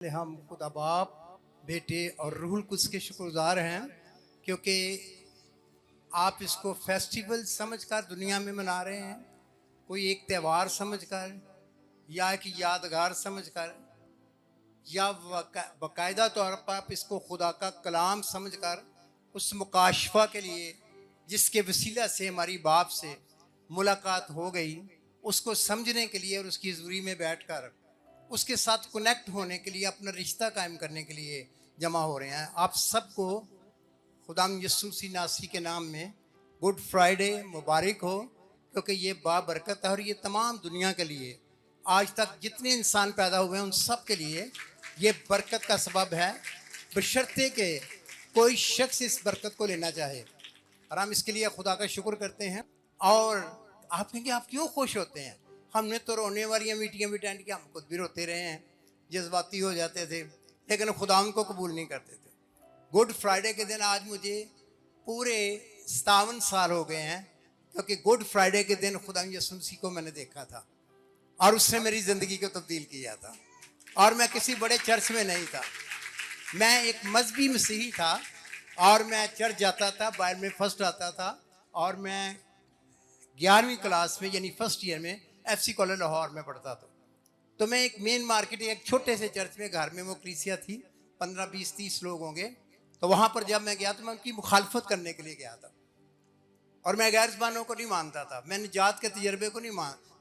हम खुदा बाप, बेटे और रूहुल कुद्स के शुक्रगुजार हैं क्योंकि आप इसको फेस्टिवल समझकर दुनिया में मना रहे हैं, कोई एक त्यौहार समझकर या एक यादगार समझकर या बाकायदा तौर पर आप इसको खुदा का कलाम समझकर उस मुकाशफा के लिए जिसके वसीला से हमारी बाप से मुलाकात हो गई, उसको समझने के लिए और उसकी ज़रूरी में बैठकर उसके साथ कनेक्ट होने के लिए, अपना रिश्ता कायम करने के लिए जमा हो रहे हैं। आप सबको खुदाम यीशु मसीह नासी के नाम में गुड फ्राइडे मुबारक हो, क्योंकि ये बाबरकत है और ये तमाम दुनिया के लिए, आज तक जितने इंसान पैदा हुए हैं उन सब के लिए ये बरकत का सबब है, बशर्ते के कोई शख्स इस बरकत को लेना चाहे। और हम इसके लिए खुदा का शुक्र करते हैं। और आप कहेंगे आप क्यों खुश होते हैं? हमने तो रोने वाली मीटिंगें भी अटेंड की, हम खुद भी रोते रहे हैं, जज्बाती हो जाते थे, लेकिन खुदा उनको कबूल नहीं करते थे। गुड फ्राइडे के दिन आज मुझे पूरे 57 साल हो गए हैं, क्योंकि गुड फ्राइडे के दिन खुदा यीशु मसीह को मैंने देखा था और उसने मेरी ज़िंदगी को तब्दील किया था। और मैं किसी बड़े चर्च में नहीं था, मैं एक मजहबी मसीही था और मैं चर्च जाता था, बाइबल में फर्स्ट आता था। और मैं 11वीं क्लास में यानी फर्स्ट ईयर में FC कॉलेज लाहौर में पढ़ता था। तो मैं एक मेन मार्केट, एक छोटे से चर्च में, घर में वो कलीसिया थी, 15, 20, 30 लोग होंगे। तो वहाँ पर जब मैं गया तो मैं उनकी मुखालफत करने के लिए गया था। और मैं गैर ज़बानों को नहीं मानता था, मैं निजात के तजर्बे को नहीं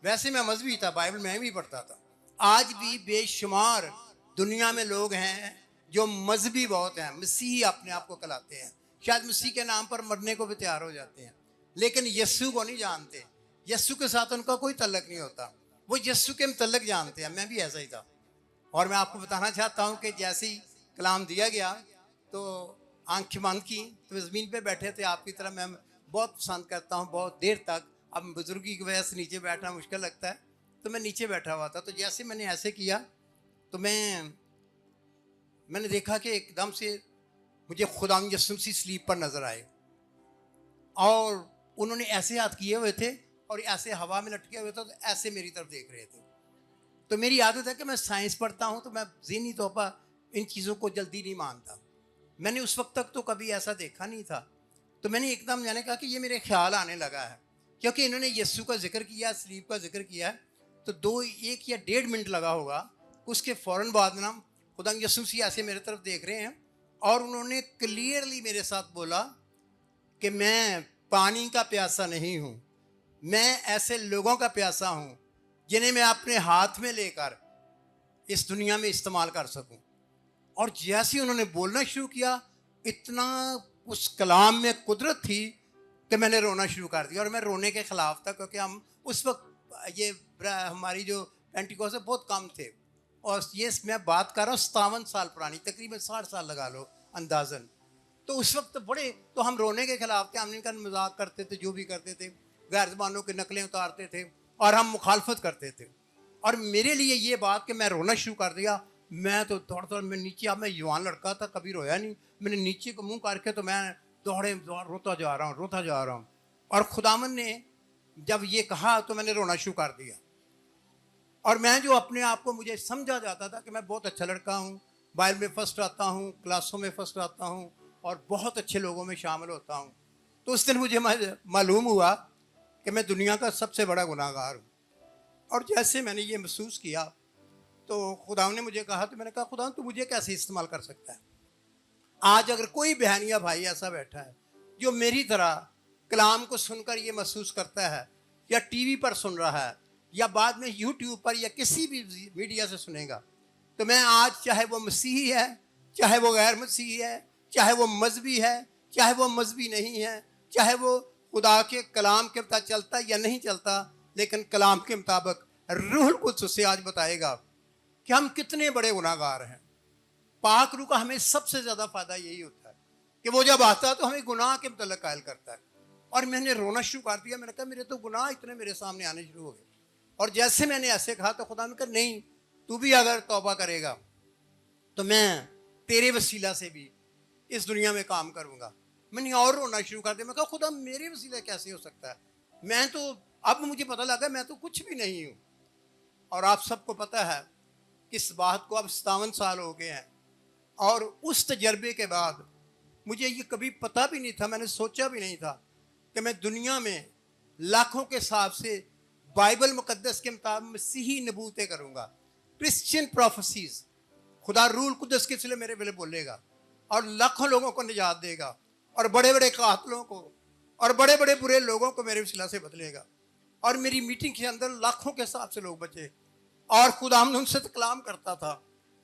वैसे मैं मजहबी था, बाइबल में भी पढ़ता था। आज भी बेशुमार दुनिया में लोग हैं जो मजहबी बहुत हैं, मसीही अपने आप को कहलाते हैं, शायद मसीह के नाम पर मरने को भी तैयार हो जाते हैं, लेकिन यस्सु को नहीं जानते। यस्सु के साथ उनका कोई तल्लक नहीं होता, वो यस्सु के मुतल्लक जानते हैं। मैं भी ऐसा ही था। और मैं आपको बताना चाहता हूँ कि जैसे ही कलाम दिया गया तो आंख बंद की तो ज़मीन पे बैठे थे। आपकी तरह मैं बहुत पसंद करता हूँ बहुत देर तक, अब बुजुर्गी की वजह से नीचे बैठना मुश्किल लगता है, तो मैं नीचे बैठा हुआ था। तो जैसे मैंने ऐसे किया तो मैंने देखा कि एकदम से मुझे खुदा यीशु मसीह स्लीप पर नजर आए और उन्होंने ऐसे हाथ किए हुए थे और ऐसे हवा में लटके हुए थे, तो ऐसे मेरी तरफ देख रहे थे। तो मेरी आदत है कि मैं साइंस पढ़ता हूँ तो मैं ज़हनी तौर पर इन चीज़ों को जल्दी नहीं मानता। मैंने उस वक्त तक तो कभी ऐसा देखा नहीं था। तो मैंने एकदम मैंने कहा कि ये मेरे ख्याल आने लगा है, क्योंकि इन्होंने यस्सु का जिक्र किया, स्लीप का जिक्र किया है। तो 1 या 1.5 मिनट लगा होगा, उसके फ़ौरन बाद ना खुदा यस्सु मसीह ऐसे मेरे तरफ देख रहे हैं और उन्होंने क्लियरली मेरे साथ बोला कि मैं पानी का प्यासा नहीं हूँ, मैं ऐसे लोगों का प्यासा हूँ जिन्हें मैं अपने हाथ में लेकर इस दुनिया में इस्तेमाल कर सकूं। और जैसे ही उन्होंने बोलना शुरू किया, इतना उस कलाम में कुदरत थी कि मैंने रोना शुरू कर दिया। और मैं रोने के ख़िलाफ़ था, क्योंकि हम उस वक्त ये हमारी जो पेंटिकोस्ट है बहुत कम थे। और ये मैं बात कर रहा हूँ 57 साल पुरानी, तकरीबन 60 साल लगा लो अंदाज़न। तो उस वक्त बड़े तो हम रोने के खिलाफ थे, हम इनका मजाक करते थे, जो भी करते थे, गैर ज़बानों की नकलें उतारते थे और हम मुखालफत करते थे। और मेरे लिए ये बात कि मैं रोना शुरू कर दिया, मैं तो दौड़ मैं नीचे, अब मैं जवान लड़का था, कभी रोया नहीं, मैंने नीचे को मुंह करके तो मैं रोता जा रहा हूँ। और खुदावन ने जब ये कहा तो मैंने रोना शुरू कर दिया। और मैं जो अपने आप को, मुझे समझा जाता था कि मैं बहुत अच्छा लड़का हूँ, बाइबल में फ़र्स्ट आता हूँ, क्लासों में फ़र्स्ट आता हूँ और बहुत अच्छे लोगों में शामिल होता हूँ, तो उस दिन मुझे मालूम हुआ कि मैं दुनिया का सबसे बड़ा गुनाहगार हूँ। और जैसे मैंने ये महसूस किया तो खुदा ने मुझे कहा, तो मैंने कहा खुदा तू मुझे कैसे इस्तेमाल कर सकता है? आज अगर कोई बहन या भाई ऐसा बैठा है जो मेरी तरह कलाम को सुनकर ये महसूस करता है, या टीवी पर सुन रहा है, या बाद में यूट्यूब पर या किसी भी मीडिया से सुनेगा, तो मैं आज, चाहे वो मसीही है, चाहे वो गैर मसीही है, चाहे वो मजहबी है, चाहे वो मजहबी नहीं है, चाहे वो खुदा के कलाम के मुताबिक चलता या नहीं चलता, लेकिन कलाम के मुताबिक रूहुल कुद्स उससे आज बताएगा कि हम कितने बड़े गुनाहगार हैं। पाक रूह का हमें सबसे ज़्यादा फ़ायदा यही होता है कि वो जब आता है तो हमें गुनाह के मुतल्लिक़ कायल करता है। और मैंने रोना शुरू कर दिया, मैंने कहा मेरे तो गुनाह इतने मेरे सामने आने शुरू हो गए। और जैसे मैंने ऐसे कहा तो खुदा ने कहा नहीं, तू भी अगर तौबा करेगा तो मैं तेरे वसीला से भी इस दुनिया में काम करूँगा। मैंने और रोना शुरू कर दिया, मैं कहा खुदा मेरे वसीला कैसे हो सकता है? मैं तो, अब मुझे पता लगा मैं तो कुछ भी नहीं हूँ। और आप सबको पता है कि इस बात को अब 57 साल हो गए हैं, और उस तजर्बे के बाद मुझे ये कभी पता भी नहीं था, मैंने सोचा भी नहीं था कि मैं दुनिया में लाखों के हिसाब से बाइबल मुकद्दस के मुताबिक मसीही नबूतें करूँगा, क्रिश्चियन प्रोफेसीज, खुदा रूल कुदस के सिले मेरे वेले बोलेगा और लाखों लोगों को निजात देगा, और बड़े बड़े कातलों को और बड़े बड़े बुरे लोगों को मेरे वसीला से बदलेगा। और मेरी मीटिंग के अंदर लाखों के हिसाब से लोग बचे, और खुदा उनसे कलाम करता था।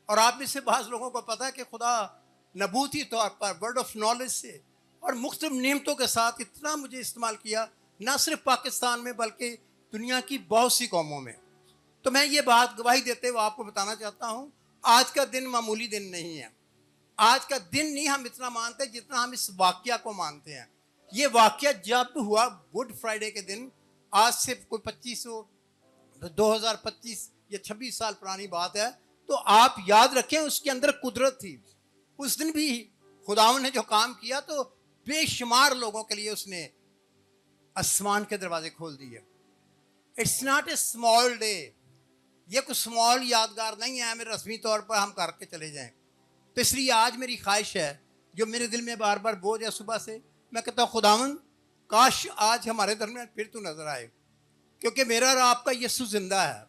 और आप में से बाज़ लोगों को पता है कि खुदा नबूती तौर पर वर्ड ऑफ नॉलेज से और मुख्तलिफ नेमतों के साथ इतना मुझे इस्तेमाल किया, ना सिर्फ पाकिस्तान में बल्कि दुनिया की बहुत सी कौमों में। तो मैं ये बात गवाही देते हुए आपको बताना चाहता हूँ, आज का दिन मामूली दिन नहीं है। आज का दिन नहीं हम इतना मानते जितना हम इस वाक़या को मानते हैं। ये वाक़या जब हुआ गुड फ्राइडे के दिन, आज से कोई 2025 या 26 साल पुरानी बात है, तो आप याद रखें उसके अंदर कुदरत थी। उस दिन भी खुदावन ने जो काम किया तो बेशुमार लोगों के लिए उसने आसमान के दरवाजे खोल दिए। It's not a small day, ये कुछ स्मॉल यादगार नहीं है मेरे रस्मी तौर पर हम करके चले जाएं। तो इसलिए आज मेरी ख्वाहिश है, जो मेरे दिल में बार बार बोझ है सुबह से, मैं कहता हूँ खुदावन काश आज हमारे दरमियान फिर तू नजर आए, क्योंकि मेरा और आपका यीशु जिंदा है।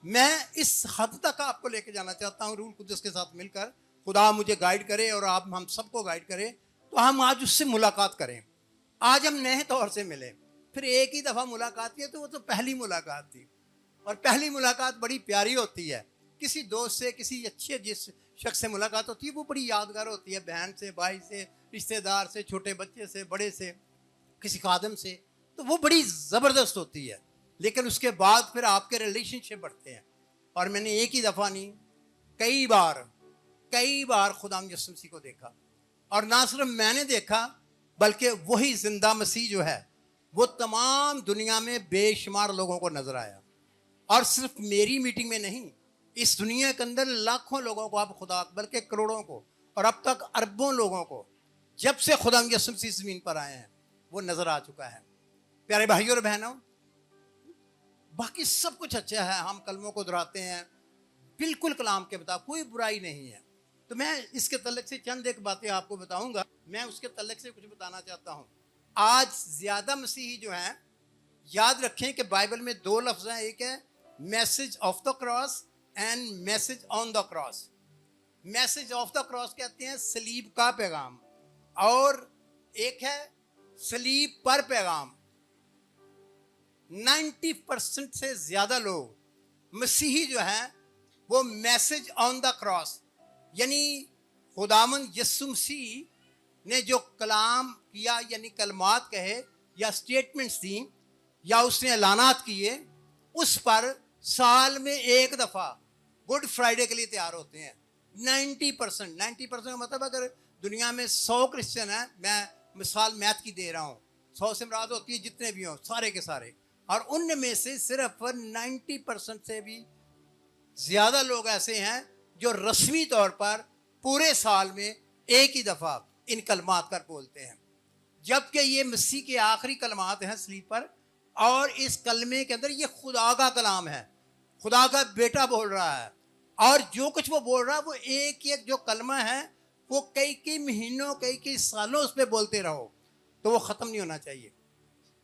मैं इस हद तक आपको लेके जाना चाहता हूँ रूल कुदस के साथ मिलकर। खुदा मुझे गाइड करे और आप हम सबको गाइड करें, तो हम आज उससे मुलाकात करें। आज हम नए तौर से मिले, फिर एक ही दफ़ा मुलाकात की तो वो तो पहली मुलाकात थी, और पहली मुलाकात बड़ी प्यारी होती है। किसी दोस्त से, किसी अच्छे जिस शख्स से मुलाकात होती है वो बड़ी यादगार होती है, बहन से, भाई से, रिश्तेदार से, छोटे बच्चे से, बड़े से, किसी खादम से, तो वो बड़ी ज़बरदस्त होती है। लेकिन उसके बाद फिर आपके रिलेशनशिप बढ़ते हैं। और मैंने एक ही दफ़ा नहीं, कई बार खुदा यीशु मसीह को देखा, और ना सिर्फ मैंने देखा बल्कि वही जिंदा मसीह जो है वो तमाम दुनिया में बेशुमार लोगों को नजर आया। और सिर्फ मेरी मीटिंग में नहीं, इस दुनिया के अंदर लाखों लोगों को, आप खुदा बल्कि करोड़ों को, और अब तक अरबों लोगों को जब से खुदा यीशु मसीह ज़मीन पर आए हैं वो नजर आ चुका है। प्यारे भाइयों और बहनों, बाकी सब कुछ अच्छा है, हम कलमों को दोहराते हैं बिल्कुल कलाम के बता, कोई बुराई नहीं है। तो मैं इसके तल्लक से चंद एक बातें आपको बताऊंगा। मैं उसके तल्लक से कुछ बताना चाहता हूँ। आज ज़्यादा मसीही जो हैं, याद रखें कि बाइबल में दो लफ्ज़ हैं, एक है message of the cross and message on the cross. Message of the cross कहते हैं सलीब का पैगाम, और एक है सलीब पर पैगाम। 90% से ज़्यादा लोग मसीही जो हैं वो मैसेज ऑन द क्रॉस, यानी खुदावन यीशु मसीह ने जो कलाम किया, यानी कलमात कहे या स्टेटमेंट्स दी या उसने ऐलानात किए, उस पर साल में एक दफ़ा गुड फ्राइडे के लिए तैयार होते हैं। 90% का मतलब अगर दुनिया में 100 क्रिश्चियन हैं, मैं मिसाल मैथ की दे रहा हूँ, 100 से मुराद होती है जितने भी हों सारे के सारे, और उनमें से सिर्फ 90% से भी ज़्यादा लोग ऐसे हैं जो रस्मी तौर पर पूरे साल में एक ही दफ़ा इन कलमात कर बोलते हैं, जबकि ये मसीह के आखिरी कलमात हैं सलीब पर। और इस कलमे के अंदर ये खुदा का कलाम है, खुदा का बेटा बोल रहा है, और जो कुछ वो बोल रहा है वो एक एक जो कलमा है वो कई महीनों कई सालों उस पर बोलते रहो तो वो ख़त्म नहीं होना चाहिए।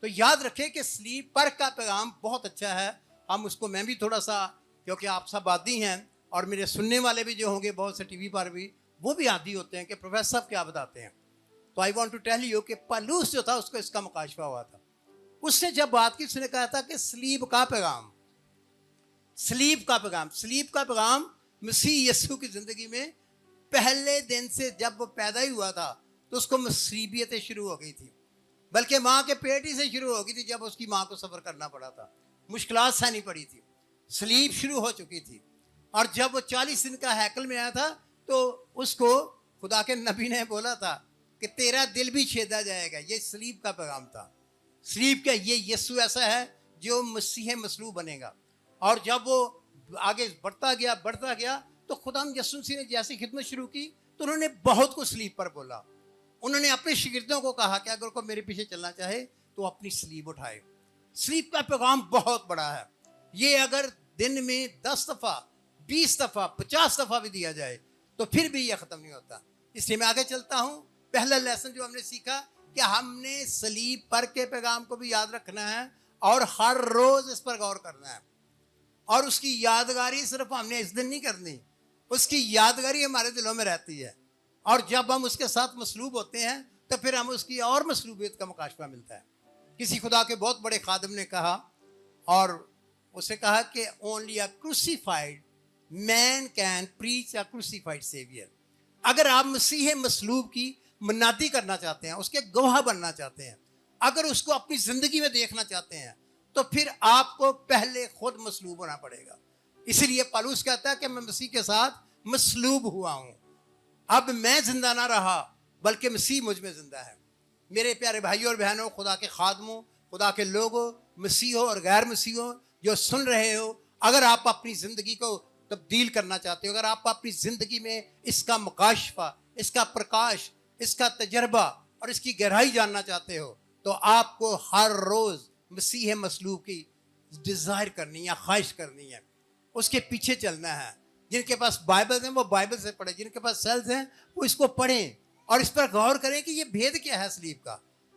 तो याद रखें कि सलीब पर का पैगाम बहुत अच्छा है। हम उसको, मैं भी थोड़ा सा, क्योंकि आप सब आदी हैं और मेरे सुनने वाले भी जो होंगे बहुत से टीवी पर भी, वो भी आदी होते हैं कि प्रोफेसर साहब क्या बताते हैं। तो I want to tell you कि पौलुस जो था उसको इसका मुकाशफा हुआ था। उसने जब बात की, उसने कहा था कि सलीब का पैगाम मसीह यीशु की ज़िंदगी में पहले दिन से जब वो पैदा ही हुआ था तो उसको मसीबियतें शुरू हो गई थी, बल्कि माँ के पेट ही से शुरू हो गई थी। जब उसकी माँ को सफ़र करना पड़ा था, मुश्किलात सहनी पड़ी थी, सलीब शुरू हो चुकी थी। और जब वो 40 दिन का हैकल में आया था तो उसको खुदा के नबी ने बोला था कि तेरा दिल भी छेदा जाएगा। ये सलीब का पैगाम था। सलीब का ये यीशु ऐसा है जो मसीह मसलूब बनेगा। और जब वो आगे बढ़ता गया तो खुदा यीशु मसीह ने जैसी खिदमत शुरू की तो उन्होंने बहुत कुछ सलीब पर बोला। उन्होंने अपने शागिर्दों को कहा कि अगर कोई मेरे पीछे चलना चाहे तो अपनी सलीब उठाए। सलीब का पैगाम बहुत बड़ा है। ये अगर दिन में 10 दफ़ा 20 दफ़ा 50 दफ़ा भी दिया जाए तो फिर भी यह ख़त्म नहीं होता। इसलिए मैं आगे चलता हूँ। पहला लेसन जो हमने सीखा कि हमने सलीब पर के पैगाम को भी याद रखना है और हर रोज़ इस पर गौर करना है। और उसकी यादगारी सिर्फ हमने इस दिन नहीं करनी, उसकी यादगारी हमारे दिलों में रहती है। और जब हम उसके साथ मसलूब होते हैं तो फिर हम उसकी और मसलूबियत का मुकाशफा मिलता है। किसी खुदा के बहुत बड़े खादिम ने कहा, और उसे कहा कि only a crucified man can preach a crucified saviour. अगर आप मसीह मसलूब की मनादी करना चाहते हैं, उसके गवाह बनना चाहते हैं, अगर उसको अपनी ज़िंदगी में देखना चाहते हैं, तो फिर आपको पहले खुद मसलूब होना पड़ेगा। इसीलिए पौलुस कहता है कि मैं मसीह के साथ मसलूब हुआ हूँ। अब मैं जिंदा ना रहा बल्कि मसीह मुझ में जिंदा है। मेरे प्यारे भाइयों और बहनों, खुदा के खादमों, खुदा के लोगों, मसीहों और गैर मसीहों जो सुन रहे हो, अगर आप अपनी ज़िंदगी को तब्दील करना चाहते हो, अगर आप अपनी ज़िंदगी में इसका मुकाशफा, इसका प्रकाश, इसका तजर्बा और इसकी गहराई जानना चाहते हो, तो आपको हर रोज़ मसीह मसलूब की डिज़ायर करनी है, ख्वाहिश करनी है, उसके पीछे चलना है। जिनके पास बाइबल हैं वो बाइबल से पढ़ें, जिनके पास सेल्स हैं वो इसको पढ़ें और इस पर गौर करें कि ये भेद क्या है सलीब का।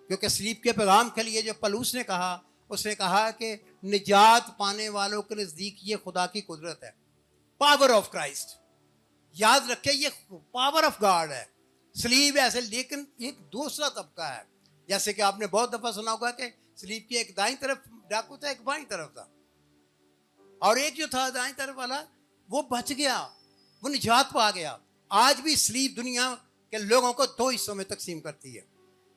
क्योंकि सलीब के पैगाम के लिए जो पौलुस ने कहा, उसने कहा कि निजात पाने वालों के नज़दीक ये खुदा की कुदरत है, पावर ऑफ क्राइस्ट। याद रखें, ये पावर ऑफ गॉड है, सलीब ऐसे। लेकिन एक दूसरा तबका है, जैसे कि आपने बहुत दफ़ा सुना होगा कि सलीब की एक दाईं तरफ डाकू था, एक बाईं तरफ था, और एक जो था दाईं तरफ वाला वो बच गया, वो निजात पा गया। आज भी सलीब दुनिया के लोगों को दो हिस्सों में तकसीम करती है।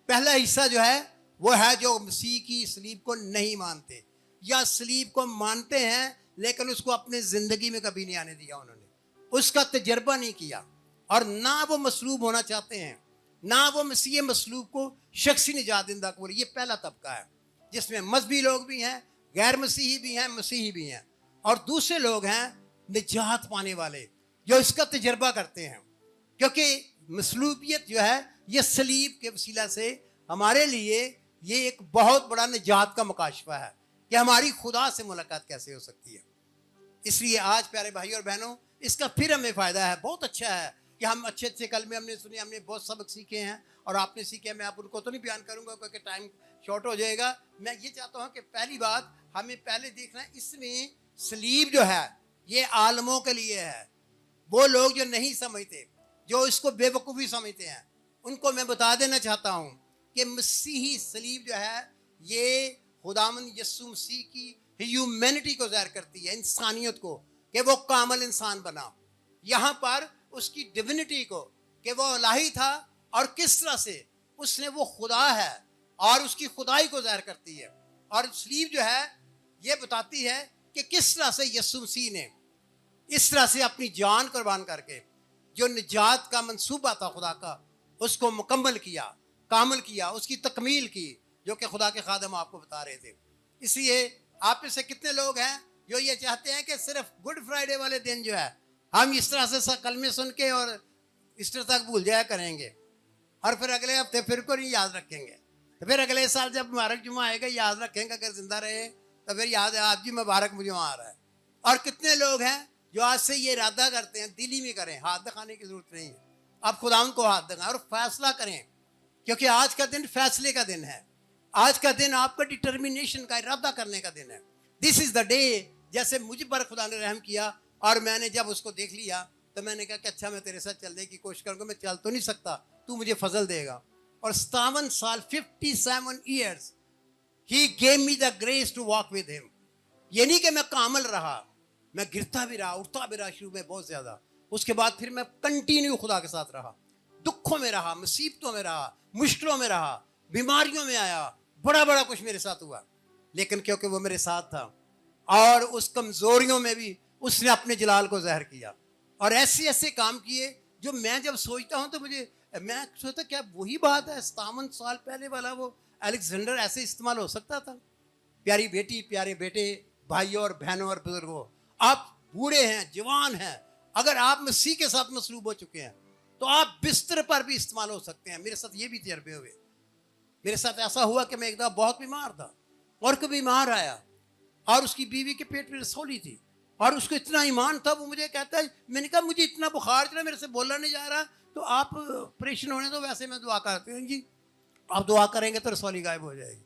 पहला हिस्सा जो है वो है जो मसीह की सलीब को नहीं मानते, या सलीब को मानते हैं लेकिन उसको अपने ज़िंदगी में कभी नहीं आने दिया, उन्होंने उसका तजर्बा नहीं किया, और ना वो मसलूब होना चाहते हैं, ना वो मसीह मसलूब को शख्सी निजात दिंदा कबूल। ये पहला तबका है जिसमें मजहबी लोग भी हैं, गैर मसीही भी हैं, मसीही भी हैं, और दूसरे लोग हैं निजात पाने वाले जो इसका तजर्बा करते हैं। क्योंकि मसलूबियत जो है ये सलीब के वसीला से हमारे लिए ये एक बहुत बड़ा निजात का मुकाशफा है कि हमारी खुदा से मुलाकात कैसे हो सकती है। इसलिए आज प्यारे भाई और बहनों, इसका फिर हमें फ़ायदा है। बहुत अच्छा है कि हम अच्छे अच्छे कलमे हमने सुने, हमने बहुत सबक सीखे हैं और आपने सीखे। मैं आप उनको तो नहीं बयान करूँगा क्योंकि टाइम शॉर्ट हो जाएगा। मैं ये चाहता हूँ कि पहली बात हमें पहले देखना है, इसमें सलीब जो है ये आलमों के लिए है। वो लोग जो नहीं समझते, जो इसको बेवकूफ़ी समझते हैं, उनको मैं बता देना चाहता हूँ कि मसीही सलीब जो है ये खुदावंद यीशु मसीह की ह्यूमैनिटी को ज़ाहिर करती है, इंसानियत को, कि वो कामिल इंसान बना। यहाँ पर उसकी डिविनिटी को, कि वो इलाही था और किस तरह से उसने, वो खुदा है और उसकी खुदाई को ज़ाहिर करती है। और सलीब जो है ये बताती है कि किस तरह से यीशु मसीह ने इस तरह से अपनी जान कुर्बान करके जो निजात का मंसूबा था खुदा का, उसको मुकम्मल किया, कामिल किया, उसकी तकमील की, जो कि खुदा के खादम आपको बता रहे थे। इसलिए आप में से कितने लोग हैं जो ये चाहते हैं कि सिर्फ गुड फ्राइडे वाले दिन जो है हम इस तरह से कलमे सुन के और ईस्टर तक भूल जाया करेंगे, और फिर अगले हफ्ते फिर को नहीं याद रखेंगे, तो फिर अगले साल जब मुबारक जुमा आएगा याद रखेंगे, अगर जिंदा रहे तो फिर याद है आज जी मुबारक जुमा आ रहा है। और कितने लोग हैं जो आज से ये इरादा करते हैं, दिली में करें, हाथ दिखाने की जरूरत नहीं है, आप खुदावंद को हाथ दिखाएं और फैसला करें, क्योंकि आज का दिन फैसले का दिन है। आज का दिन आपका डिटर्मिनेशन का, इरादा करने का दिन है। This is the day. जैसे मुझ पर खुदा ने रहम किया और मैंने जब उसको देख लिया तो मैंने कहा कि अच्छा मैं तेरे साथ चलने की कोशिश करूँगा, मैं चल तो नहीं सकता, तू मुझे फजल देगा। और 57 साल 57 ईयर्स ही gave me the grace to walk with him. ये नहीं कि मैं कामल रहा, मैं गिरता भी रहा, उठता भी रहा शुरू में बहुत ज़्यादा, उसके बाद फिर मैं कंटिन्यू खुदा के साथ रहा, दुखों में रहा, मुसीबतों में रहा, मुश्किलों में रहा, बीमारियों में आया, बड़ा बड़ा कुछ मेरे साथ हुआ, लेकिन क्योंकि वो मेरे साथ था और उस कमज़ोरियों में भी उसने अपने जलाल को ज़ाहिर किया और ऐसे ऐसे काम किए जो मैं जब सोचता हूँ तो मैं सोचता क्या वही बात है 57 साल पहले वाला वो अलेक्जेंडर ऐसे इस्तेमाल हो सकता था। प्यारी बेटी, प्यारे बेटे, भाइयों और बहनों और बुजुर्गों, आप बूढ़े हैं, जवान हैं, अगर आप मसीह के साथ मसलूब हो चुके हैं तो आप बिस्तर पर भी इस्तेमाल हो सकते हैं। मेरे साथ ये भी तजर्बे हुए। मेरे साथ ऐसा हुआ कि मैं एक दफ़ा बहुत बीमार था और कोई बीमार आया और उसकी बीवी के पेट में रसौली थी और उसको इतना ईमान था, वो मुझे कहता है, मैंने कहा मुझे इतना बुखार चला, मेरे से बोला नहीं जा रहा, तो आप ऑपरेशन होने तो वैसे मैं दुआ करती हूँ जी, आप दुआ करेंगे तो रसौली गायब हो जाएगी।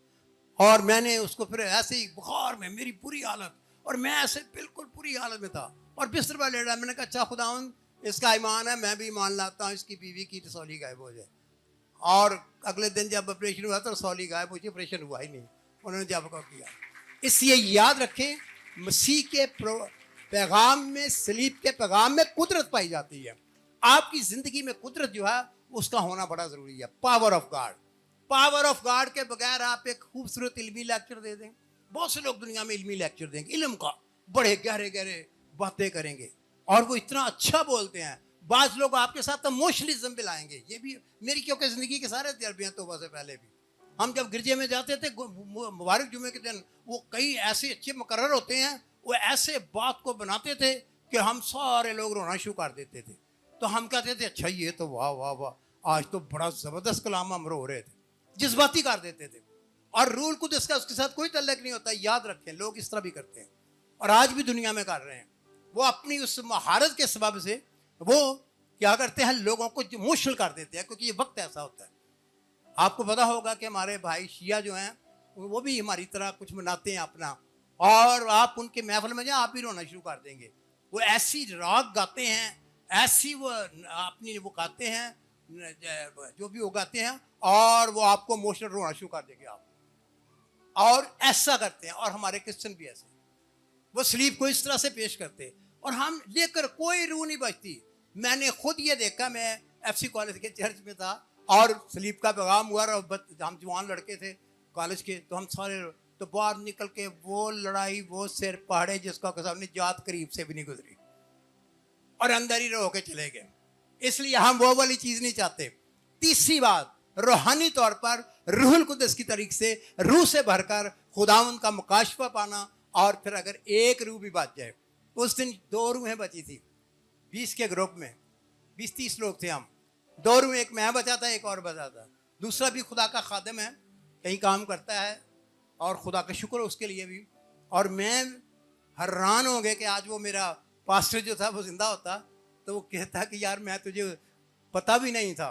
और मैंने उसको फिर ऐसे ही बुखार में मेरी बुरी हालत, और मैं ऐसे बिल्कुल बुरी हालत में था और बिस्तर पर लेटा, मैंने कहा अच्छा खुदावन इसका ईमान है, मैं भी ईमान लाता हूँ इसकी बीवी की रसौली गायब हो जाए। और अगले दिन जब ऑपरेशन हुआ तो रसौली गायब हो, ऑपरेशन हुआ ही नहीं, उन्होंने जब को किया। इसलिए याद रखें, मसीह के पैगाम में, सलीब के पैगाम में कुदरत पाई जाती है। आपकी जिंदगी में कुदरत जो है उसका होना बड़ा जरूरी है। Power of God, power of God के बगैर आप एक खूबसूरत इल्मी लेक्चर दे दें, बहुत से लोग दुनिया में इल्मी लेक्चर देंगे, इल्म का बड़े गहरे गहरे बातें करेंगे और वो इतना अच्छा बोलते हैं। बाज लोग आपके साथ इमोशनलिज्म भी लाएंगे, ये भी मेरी क्योंकि जिंदगी के सारे तजर्बे हैं, तौबा से पहले भी हम जब गिरजे में जाते थे मुबारक जुमे के दिन, वो कई ऐसे अच्छे मुकर्रर होते हैं, वो ऐसे बात को बनाते थे कि हम सारे लोग रोना शुरू कर देते थे। तो हम कहते थे अच्छा ये तो वाह वाह वाह, आज तो बड़ा ज़बरदस्त कलाम हम रो रहे थे, जज्बाती कर देते थे। और रूल कुदस का उसके साथ कोई तल्लक नहीं होता। याद रखें, लोग इस तरह भी करते हैं और आज भी दुनिया में कर रहे हैं। वो अपनी उस महारत के सबब से वो क्या करते हैं, लोगों को इमोशनल कर देते हैं, क्योंकि ये वक्त ऐसा होता है। आपको पता होगा कि हमारे भाई शिया जो हैं वो भी हमारी तरह कुछ मनाते हैं अपना, और आप उनके महफिल में जाए आप भी रोना शुरू कर देंगे। वो ऐसी राग गाते हैं, ऐसी वो अपनी वो गाते हैं, जो भी वो गाते हैं, और वो आपको इमोशनल रोना शुरू कर देंगे आप। और ऐसा करते हैं, और हमारे क्रिश्चियन भी ऐसे, वो सलीब को इस तरह से पेश करते और हम लेकर कोई रूह नहीं बचती। मैंने खुद ये देखा, मैं FC कॉलेज के चर्च में था और सलीब का पैगाम हुआ, और हम जवान लड़के थे कॉलेज के, तो हम सारे तो बाहर निकल के वो लड़ाई, वो सिर पहाड़े जिसका कसम नहीं, जात करीब से भी नहीं गुजरी और अंदर ही रह के चले गए। इसलिए हम वो वाली चीज़ नहीं चाहते। तीसरी बात, रूहानी तौर पर रूहुल कुदस की तरीके से रूह से भरकर खुदावंद का मुकाशफा पाना। और फिर अगर एक रूह भी बच जाए, उस दिन 2 रूहें बची थी 20 के ग्रुप में, 20-30 लोग थे हम, 2 रूह, एक मैं बचा था, एक और बचा था, दूसरा भी खुदा का खादिम है, कहीं काम करता है और खुदा का शुक्र उसके लिए भी। और मैं हैरान हो गए कि आज वो मेरा पास्टर जो था वो जिंदा होता तो वो कहता कि यार मैं तुझे पता भी नहीं था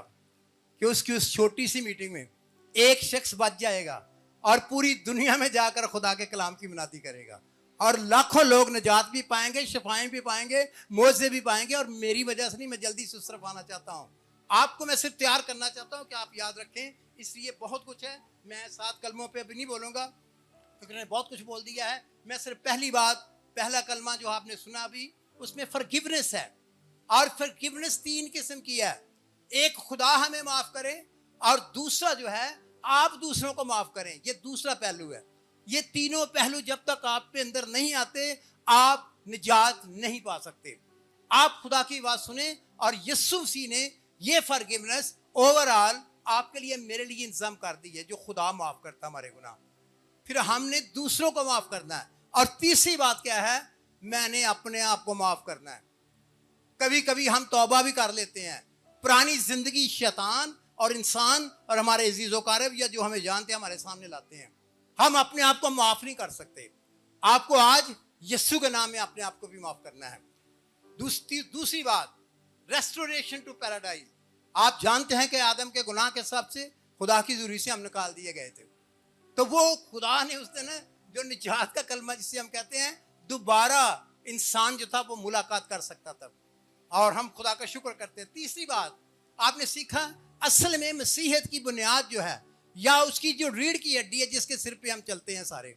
कि उसकी उस छोटी सी मीटिंग में एक शख्स बच जाएगा और पूरी दुनिया में जाकर खुदा के कलाम की मुनादी करेगा और लाखों लोग निजात भी पाएंगे, शफाएं भी पाएंगे, मौजे भी पाएंगे। और मेरी वजह से नहीं, मैं जल्दी से उस तरफ आना चाहता हूँ, आपको मैं सिर्फ तैयार करना चाहता हूँ कि आप याद रखें। इसलिए बहुत कुछ है, मैं 7 कलमों पे अभी नहीं बोलूँगा क्योंकि मैंने बहुत कुछ बोल दिया है। मैं सिर्फ पहली बात, पहला कलमा जो आपने सुना अभी, उसमें फॉरगिवनेस है। और फॉरगिवनेस 3 किस्म की है, एक खुदा हमें माफ़ करे और दूसरा जो है आप दूसरों को माफ़ करें, ये दूसरा पहलू है। ये तीनों पहलू जब तक आप पे अंदर नहीं आते आप निजात नहीं पा सकते। आप खुदा की बात सुने और यीशु मसीह ने ये फॉरगिवनेस ओवरऑल आपके लिए, मेरे लिए इंतजाम कर दी है, जो खुदा माफ़ करता हमारे गुनाह, फिर हमने दूसरों को माफ़ करना है। और तीसरी बात क्या है, मैंने अपने आप को माफ़ करना है। कभी कभी हम तौबा भी कर लेते हैं, पुरानी जिंदगी शैतान और इंसान और हमारे अजीज़ व या जो हमें जानते हैं हमारे सामने लाते हैं, हम अपने आप को माफ़ नहीं कर सकते। आपको आज यीशु के नाम में अपने आप को भी माफ़ करना है। दूसरी बात, रेस्टोरेशन टू पैराडाइज। आप जानते हैं कि आदम के गुनाह के हिसाब से खुदा की ज़रूरी से हम निकाल दिए गए थे, तो वो खुदा ने उस दिन जो निजात का कलमा जिसे हम कहते हैं, दोबारा इंसान जो था वो मुलाकात कर सकता था और हम खुदा का शुक्र करते हैं। तीसरी बात आपने सीखा, असल में मसीहत की बुनियाद जो है या उसकी जो रीढ़ की हड्डी है जिसके सिर पे हम चलते हैं सारे,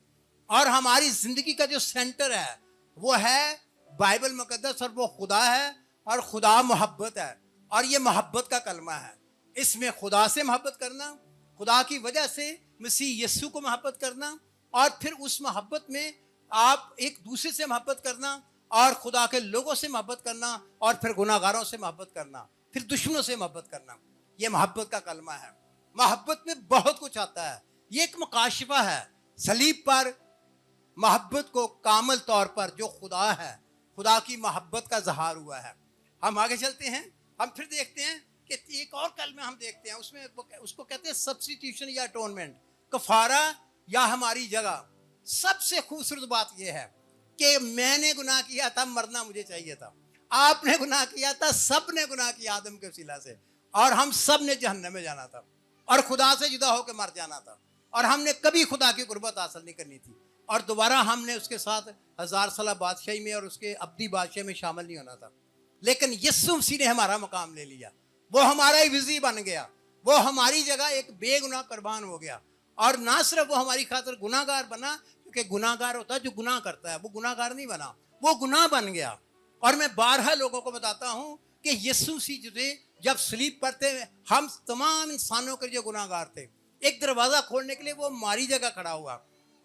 और हमारी जिंदगी का जो सेंटर है वो है बाइबल मुकद्दस, और वो खुदा है और खुदा मोहब्बत है और ये मोहब्बत का कलमा है। इसमें खुदा से मोहब्बत करना, खुदा की वजह से मसीह यीशु को मोहब्बत करना, और फिर उस मोहब्बत में आप एक दूसरे से मोहब्बत करना और खुदा के लोगों से मोहब्बत करना और फिर गुनाहगारों से मोहब्बत करना, फिर दुश्मनों से मोहब्बत करना। ये मोहब्बत का कलमा है। मोहब्बत में बहुत कुछ आता है, ये एक मुकाशफा है। सलीब पर मोहब्बत को कामल तौर पर जो खुदा है, खुदा की मोहब्बत का इजहार हुआ है। हम आगे चलते हैं, हम फिर देखते हैं कि एक और कलमा हम देखते हैं, उसमें उसको कहते हैं सब्स्टिट्यूशन या अटोनमेंट, कफारा या हमारी जगह। सबसे खूबसूरत बात यह है कि मैंने गुनाह किया था, मरना मुझे चाहिए था, आपने गुनाह किया था, सब ने गुनाह किया आदम के वसीला से, और हम सब ने जहन्नम में जाना था और खुदा से जुदा होकर मर जाना था, और हमने कभी खुदा की गुर्बत हासिल नहीं करनी थी, और दोबारा हमने उसके साथ 1000 साल बादशाही में और उसके अब्दी बादशाही में शामिल नहीं होना था। लेकिन यीशु मसीह ने हमारा मकाम ले लिया, वो हमारा ही विजी बन गया, वो हमारी जगह एक बेगुनाह कुर्बान हो गया, और ना सिर्फ वो हमारी खातिर गुनाहगार बना, क्योंकि गुनाहगार होता है जो गुनाह करता है, वो गुनाहगार नहीं बना, वो गुनाह बन गया। और मैं बारहा लोगों को बताता हूं कि यीशु मसीह जो थे जब स्लीप पर थे, हम तमाम इंसानों के जो गुनाहगार थे, एक दरवाजा खोलने के लिए वो हमारी जगह खड़ा हुआ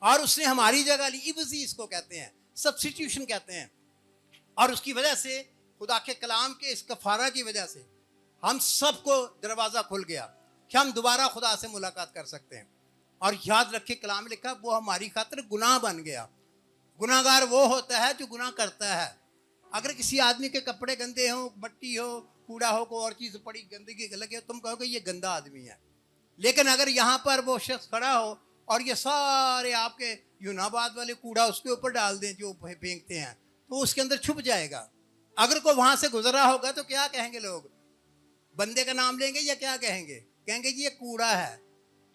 और उसने हमारी जगह ली। इवजी इसको कहते हैं, सब्स्टिट्यूशन कहते हैं। और उसकी वजह से, खुदा के कलाम के इस कफारा की वजह से हम सबको दरवाजा खुल गया कि हम दोबारा खुदा से मुलाकात कर सकते हैं। और याद रखे, कलाम में लिखा वो हमारी खातिर गुनाह बन गया। गुनाहगार वो होता है जो गुनाह करता है। अगर किसी आदमी के कपड़े गंदे हो, मट्टी हो, कूड़ा हो, कोई और चीज़ पड़ी, गंदगी लगे, तुम कहोगे ये गंदा आदमी है। लेकिन अगर यहाँ पर वो शख्स खड़ा हो और ये सारे आपके यूनाबाद वाले कूड़ा उसके ऊपर डाल दें जो फेंकते हैं, तो उसके अंदर छुप जाएगा। अगर कोई वहाँ से गुजरा होगा तो क्या कहेंगे लोग? बंदे का नाम लेंगे या क्या कहेंगे? कहेंगे जी ये कूड़ा है,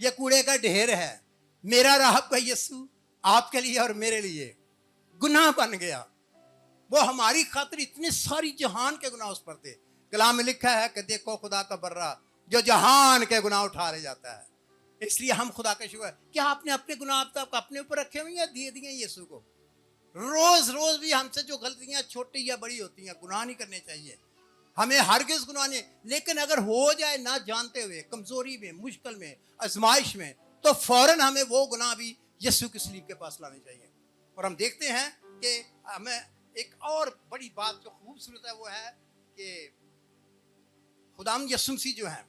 ये कूड़े का ढेर है। मेरा राह का यीशु आपके लिए और मेरे लिए गुनाह बन गया। वो हमारी खातिर इतने सारी जहान के गुनाह उस पर थे। कलाम में लिखा है कि देखो खुदा का बर्रा जो जहान के गुनाह उठा ले जाता है। इसलिए हम खुदा का शुक्र, क्या आपने अपने गुनाह आप अपने ऊपर रखे हुए या दिए दिए यीशु को? रोज रोज भी हमसे जो गलतियां छोटी या बड़ी होती हैं, गुनाह नहीं करने चाहिए, हमें हरगिज गुनाह नहीं। लेकिन अगर हो जाए ना जानते हुए, कमजोरी में, मुश्किल में, आजमाइश में, तो फौरन हमें वो गुनाह भी यीशु की सलीब के पास लाने चाहिए। और हम देखते हैं कि हमें एक और बड़ी बात जो खूबसूरत है वो है कि खुदाम यीशु मसीह जो हैं,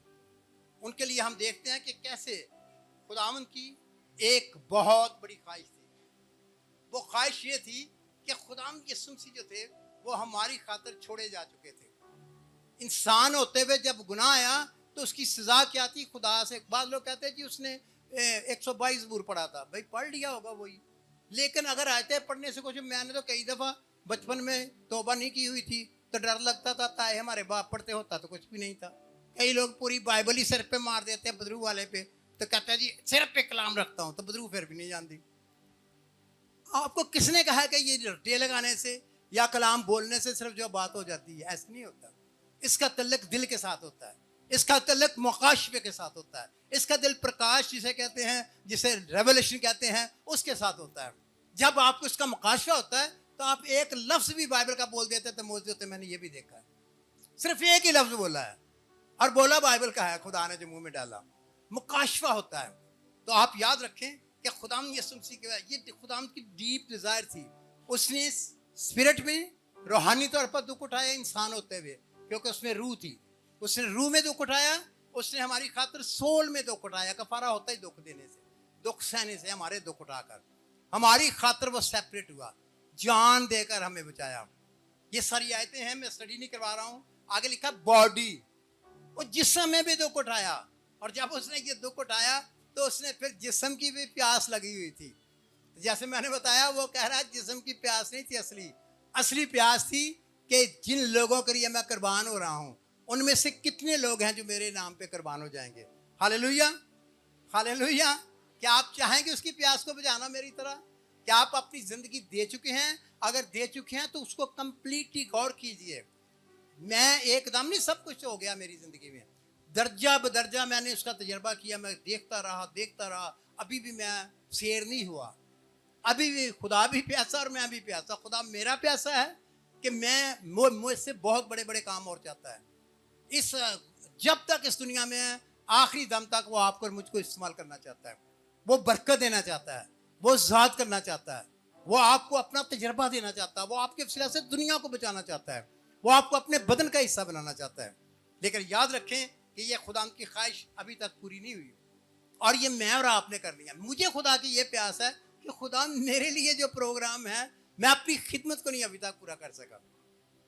उनके लिए हम देखते हैं कि कैसे खुदावन की एक बहुत बड़ी ख्वाहिश थी। वो ख्वाहिश ये थी कि खुदाम यीशु मसीह जो थे वो हमारी खातिर छोड़े जा चुके थे। इंसान होते हुए जब गुनाह आया तो उसकी सजा क्या थी? खुदा से, बाद लोग कहते हैं कि उसने 122 ज़बूर पढ़ा था। भाई पढ़ लिया होगा वही, लेकिन अगर आयतें पढ़ने से कुछ, मैंने तो कई दफ़ा बचपन में तौबा नहीं की हुई थी तो डर लगता था, ताए हमारे बाप पढ़ते होता तो कुछ भी नहीं था। कई लोग पूरी बाइबल ही सिर पे मार देते हैं बदरू वाले पे, तो कहता है जी सिर पे कलाम रखता हूँ, तो बदरू फिर भी नहीं जानती। आपको किसने कहा है कि ये रट्टे लगाने से या कलाम बोलने से सिर्फ जो बात हो जाती है? ऐसा नहीं होता। इसका तल्लुक दिल के साथ होता है, इसका तल्लुक मुकाशफे के साथ होता है, इसका दिल प्रकाश जिसे कहते हैं, जिसे रेवलेशन कहते हैं, उसके साथ होता है। जब आपको इसका मुकाशफा होता है तो आप एक लफ्ज भी बाइबल का बोल देते तो मोज देते। मैंने ये भी देखा है, सिर्फ एक ही लफ्ज बोला है और बोला बाइबल का है, खुदा ने जो मुंह में डाला, मुकाशफा होता है। तो आप याद रखें कि खुदाम यीशु मसीह के, ये खुदाम की डीप डिजायर थी। उसने स्पिरिट में, रूहानी तौर पर दुख उठाया इंसान होते हुए, क्योंकि उसमें रूह थी। उसने रूह में दुख उठाया, उसने हमारी खातिर सोल में दुख उठाया। कफारा होता ही दुख देने से, दुख सहने से, हमारे दुख उठाकर हमारी खातिर वो सेपरेट हुआ, जान देकर हमें बचाया। ये सारी आयतें हैं, मैं स्टडी नहीं करवा रहा हूं। आगे लिखा बॉडी, वो जिस्म में भी दुख उठाया, और जब उसने ये दुख उठाया तो उसने फिर जिस्म की भी प्यास लगी हुई थी। जैसे मैंने बताया, वो कह रहा है जिस्म की प्यास नहीं थी, असली प्यास थी कि जिन लोगों के लिए मैं कुर्बान हो रहा हूं, उनमें से कितने लोग हैं जो मेरे नाम पे कुर्बान हो जाएंगे। Hallelujah, hallelujah. क्या आप चाहेंगे उसकी प्यास को बुझाना मेरी तरह? क्या आप अपनी जिंदगी दे चुके हैं? अगर दे चुके हैं तो उसको कंप्लीटली गौर कीजिए। मैं एकदम नहीं सब कुछ हो गया मेरी जिंदगी में, दर्जा बदर्जा मैंने उसका तजर्बा किया, मैं देखता रहा, अभी भी मैं शेर नहीं हुआ। अभी भी खुदा भी प्यासा और मैं भी प्यासा। खुदा मेरा प्यासा है कि मैं, मुझसे बहुत बड़े बड़े काम और चाहता है। इस जब तक इस दुनिया में आखिरी दम तक वो आपको और मुझको इस्तेमाल करना चाहता है, वो बरकत देना चाहता है, वो ज़ात करना चाहता है, वो आपको अपना तजर्बा देना चाहता है, वो आपके वसीला से दुनिया को बचाना चाहता है, वो आपको अपने बदन का हिस्सा बनाना चाहता है। लेकिन याद रखें कि ये खुदा की ख्वाहिश अभी तक पूरी नहीं हुई, और ये मैं और आपने कर लिया। मुझे खुदा की ये प्यास है कि खुदा मेरे लिए जो प्रोग्राम है, मैं अपनी खिदमत को नहीं अभी तक पूरा कर सका।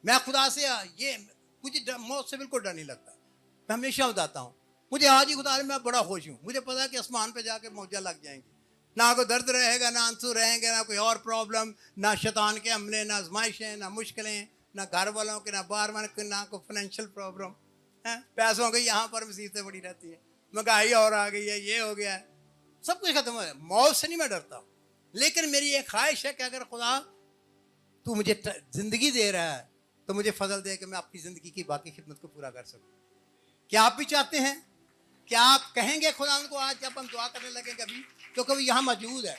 मैं खुदा से ये, मुझे मौत से बिल्कुल डर नहीं लगता। मैं हमेशा बताता हूँ, मुझे आज ही खुदा मैं बड़ा खुश हूँ। मुझे पता है कि आसमान पे जाके मौजा लग जाएंगी, ना कोई दर्द रहेगा, ना आंसू रहेंगे, ना कोई और प्रॉब्लम, ना शैतान के हमले, ना आजमाइशें, ना मुश्किलें, ना घर वालों के, ना बाहर वालों के, ना कोई फाइनेंशियल प्रॉब्लम है। पैसों की यहाँ पर मुसीबतें बड़ी रहती हैं, महंगाई और आ गई है, ये हो गया है, सब कुछ खत्म हो गया। मौत से नहीं मैं डरता, लेकिन मेरी एक ख्वाहिश है कि अगर खुदा तू मुझे जिंदगी दे रहा है तो मुझे फजल दे कि मैं अपनी जिंदगी की बाकी खिदमत को पूरा कर सकूं। क्या आप भी चाहते हैं? क्या आप कहेंगे खुदा को आज जब हम दुआ करने लगेंगे अभी, क्योंकि वो यहाँ मौजूद है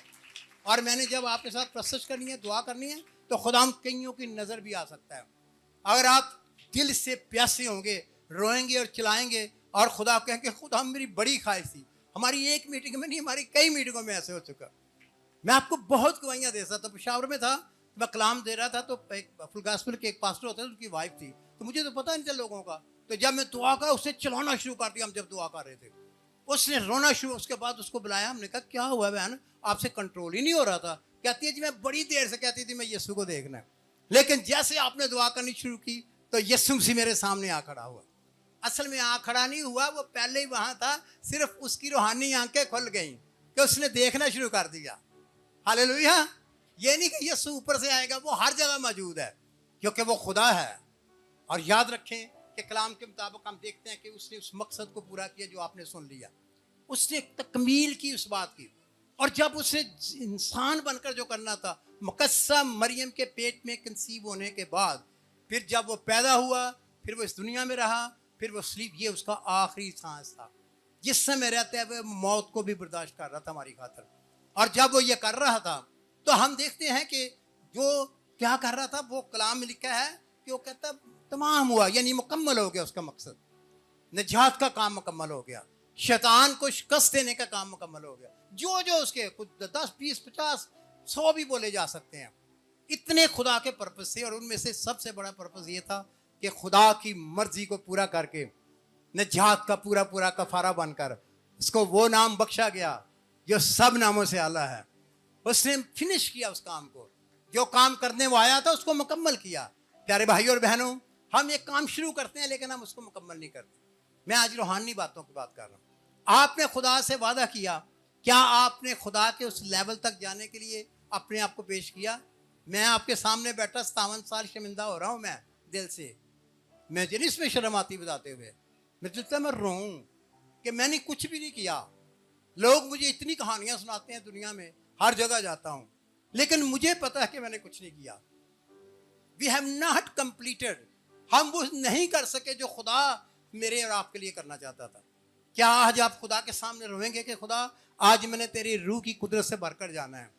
और मैंने जब आपके साथ प्रस्तुत करनी है, दुआ करनी है, तो खुदा कईयों की नज़र भी आ सकता है। अगर आप दिल से प्यासे होंगे, रोएंगे और चिल्लाएंगे और खुदा कहेंगे खुदा मेरी बड़ी ख्वाहिश थी, हमारी एक मीटिंग में नहीं, हमारी कई मीटिंगों में ऐसे हो चुका। मैं आपको बहुत गवाहियाँ दे सकता था। पेशावर में था, मैं कलाम दे रहा था, तो एक फुल गॉस्पेल के एक पास्टर होता है, उनकी वाइफ थी, तो मुझे तो पता नहीं था लोगों का। तो जब मैं दुआ कर उससे चिल्लाना शुरू कर दिया, हम जब दुआ कर रहे थे, उसने रोना शुरू। उसके बाद उसको बुलाया, हमने कहा क्या हुआ बहन, आपसे कंट्रोल ही नहीं हो रहा था। कहती है जी मैं बड़ी देर से कहती थी मैं यीशु को देखना है, लेकिन जैसे आपने दुआ करनी शुरू की तो यीशु मसीह मेरे सामने आ खड़ा हुआ। असल में आ खड़ा नहीं हुआ, वो पहले ही वहां था, सिर्फ उसकी रूहानी आंखें खुल गई कि उसने देखना शुरू कर दिया। हालेलुया। ये नहीं कि यीशु ऊपर से आएगा, वो हर जगह मौजूद है क्योंकि वो खुदा है। और याद रखें कि कलाम के मुताबिक हम देखते हैं कि उसने उस मकसद को पूरा किया जो आपने सुन लिया, उसने तकमील की उस बात की। और जब उसने इंसान बनकर जो करना था, मुकस्सा मरियम के पेट में कंसीव होने के बाद, फिर जब वो पैदा हुआ, फिर वो इस दुनिया में रहा, फिर वो स्लीप, ये उसका आखिरी सांस था। जिस समय रहते हुए मौत को भी बर्दाश्त कर रहा था हमारी खातिर। और जब वो ये कर रहा था तो हम देखते हैं कि जो क्या कर रहा था, वो कलाम में लिखा है कि वो कहता तमाम हुआ, यानी मुकम्मल हो गया उसका मकसद, निजात का काम मुकम्मल हो गया, शैतान को शिकस्त देने का काम मुकम्मल हो गया। जो जो उसके कुछ 10, 20, 50, 100 भी बोले जा सकते हैं, इतने खुदा के पर्पस थे। और उनमें से सबसे बड़ा पर्पस ये था कि खुदा की मर्जी को पूरा करके निजात का पूरा पूरा कफारा बनकर उसको वो नाम बख्शा गया जो सब नामों से आला है। उसने फिनिश किया उस काम को, जो काम करने वो आया था उसको मुकम्मल किया। प्यारे भाइयों और बहनों, हम एक काम शुरू करते हैं लेकिन हम उसको मुकम्मल नहीं करते। मैं आज रूहानी बातों की बात कर रहा हूँ। आपने खुदा से वादा किया, क्या आपने खुदा के उस लेवल तक जाने के लिए अपने आप को पेश किया? मैं आपके सामने बैठा 57 साल शर्मिंदा हो रहा हूँ, मैं दिल से, मैं जिनिस में शर्म आती बताते हुए, मैं जितना मैं रोऊं कि मैंने कुछ भी नहीं किया। लोग मुझे इतनी कहानियां सुनाते हैं, दुनिया में हर जगह जाता हूं, लेकिन मुझे पता है कि मैंने कुछ नहीं किया। वी हैव नॉट कंप्लीटेड, हम वो नहीं कर सके जो खुदा मेरे और आपके लिए करना चाहता था। क्या आज आप खुदा के सामने रोएंगे कि खुदा आज मैंने तेरी रूह की कुदरत से भरकर जाना है,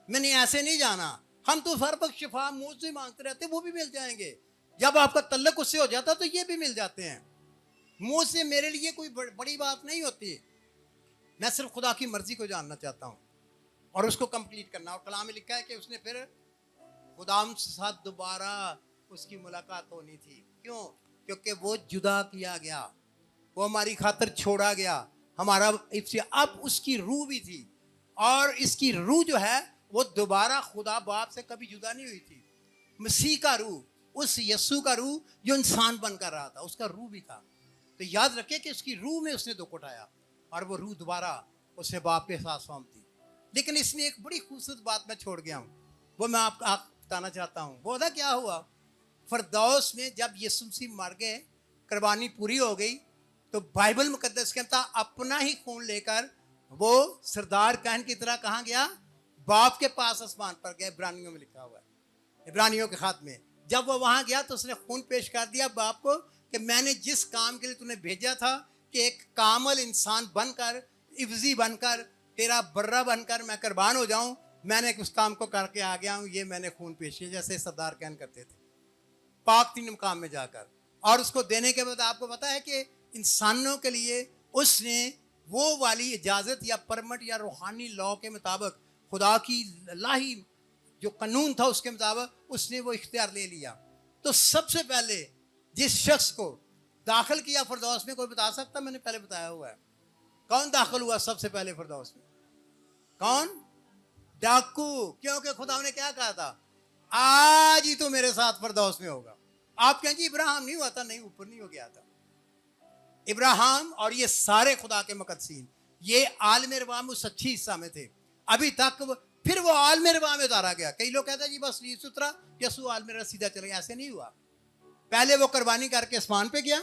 मैंने ऐसे नहीं जाना। हम तो हर वक्त शिफा मुंह से मांगते रहते, वो भी मिल जाएंगे। जब आपका तल्लक उससे हो जाता तो ये भी मिल जाते हैं। मुंह से मेरे लिए कोई बड़ी बात नहीं होती, मैं सिर्फ खुदा की मर्जी को जानना चाहता हूँ और उसको कंप्लीट करना। और कलाम में लिखा है कि उसने फिर खुदाम के साथ दोबारा उसकी मुलाकात होनी थी। क्यों? क्योंकि वो जुदा किया गया, वो हमारी खातिर छोड़ा गया, हमारा इससे अब उसकी रूह भी थी। और इसकी रूह जो है वो दोबारा खुदा बाप से कभी जुदा नहीं हुई थी। मसीह का रूह, उस यस्सु का रूह जो इंसान बनकर रहा था, उसका रूह भी था। तो याद रखे कि उसकी रूह में उसने दुख उठाया और वो रूह दोबारा उसे बाप के साथ सौंपती। लेकिन इसमें एक बड़ी खूबसूरत बात मैं छोड़ गया हूँ, वो मैं आपको बताना चाहता हूँ। वो क्या हुआ, फरदौस में जब यीशु मसीह मर गए, कुर्बानी पूरी हो गई, तो बाइबल मुकद्दस कहता अपना ही खून लेकर वो सरदार कहन की तरह कहाँ गया, बाप के पास आसमान पर गए। इब्रानियों में लिखा हुआ है, इब्रानियों के खात में जब वो वहाँ गया तो उसने खून पेश कर दिया बाप को कि मैंने जिस काम के लिए तूने भेजा था कि एक कामल इंसान बनकर, इफ्जी बनकर, तेरा बर्रा बनकर मैं कुर्बान हो जाऊं, मैंने उस काम को करके आ गया हूं, ये मैंने खून पेश किया। जैसे सरदार कहन करते थे पाक तीन मुकाम में जाकर। और उसको देने के बाद आपको पता है कि इंसानों के लिए उसने वो वाली इजाज़त या परमिट या रूहानी लॉ के मुताबिक, खुदा की लाही जो कानून था उसके मुताबिक उसने वो इख्तियार ले लिया। तो सबसे पहले जिस शख्स को दाखिल किया फरदौस में, कोई बता सकता? मैंने पहले बताया हुआ है। कौन दाखिल हुआ सबसे पहले फरदौस में? कौन? डाकू। क्योंकि खुदा ने क्या कहा था, आज ही तो मेरे साथ फरदौस में होगा। आप कहेंगे इब्राहिम नहीं हुआ था? नहीं, ऊपर नहीं हो गया था। इब्राहिम और ये सारे खुदा के मुकद्दसीन, ये आलम रवाम उस अच्छी हिस्सा में थे। अभी तक फिर वो आलमे रवा में उतारा गया। कई लोग कहते हैं जी बस यीशु उतरा, यीशु आलमे रवा सीधा चले गया। ऐसे नहीं हुआ। पहले वो कुर्बानी करके आसमान पे गया,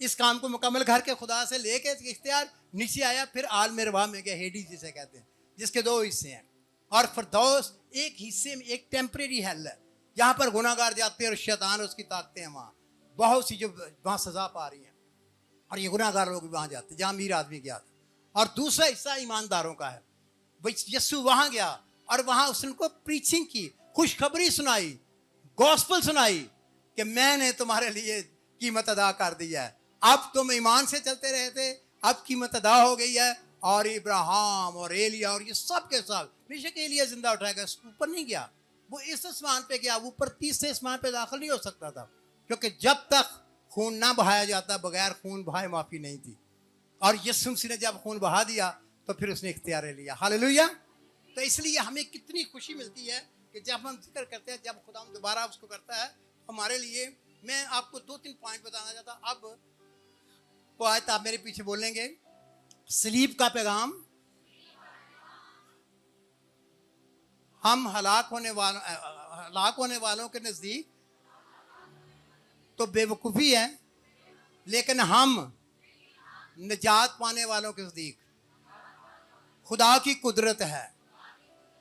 इस काम को मुकम्मल करके खुदा से लेके इख्तियार नीचे आया, फिर आलमे रवा में गया, हेडी जिसे कहते हैं, जिसके 2 हिस्से हैं। और फिरदौस एक हिस्से में एक टेम्परेरी हेल है, जहाँ पर गुनाहगार जाते हैं और शैतान उसकी ताकतें हैं, वहाँ बहुत सी जो वहाँ सजा पा रही हैं, और ये गुनाहगार लोग भी वहाँ जाते हैं जहाँ अमीर आदमी गया था। और दूसरा हिस्सा ईमानदारों का है। यीशु वहाँ गया और वहाँ उसने उनको प्रीचिंग की, खुशखबरी सुनाई, गॉस्पल सुनाई कि मैंने तुम्हारे लिए कीमत अदा कर दी है, अब तुम ईमान से चलते रहे थे, अब कीमत अदा हो गई है। और इब्राहिम और एलिया और ये सब के सब, बेशक एलिया जिंदा उठाएगा, ऊपर नहीं गया, वो इस आसमान पे गया, वो ऊपर तीसरे आसमान पे दाखिल नहीं हो सकता था, क्योंकि जब तक खून ना बहाया जाता, बगैर खून बहाए माफ़ी नहीं थी। और यीशु मसीह ने जब खून बहा दिया तो फिर उसने इख्तियार लिया। हालेलुया। तो इसलिए हमें कितनी खुशी मिलती है कि जब हम जिक्र करते हैं, जब खुदा दोबारा उसको करता है हमारे लिए। मैं आपको 2-3 पॉइंट बताना चाहता। अब तो आज आप मेरे पीछे बोलेंगे, सलीब का पैगाम हम हलाक होने वालों के नज़दीक तो बेवकूफ़ी है, लेकिन हम निजात पाने वालों के नज़दीक खुदा की कुदरत है।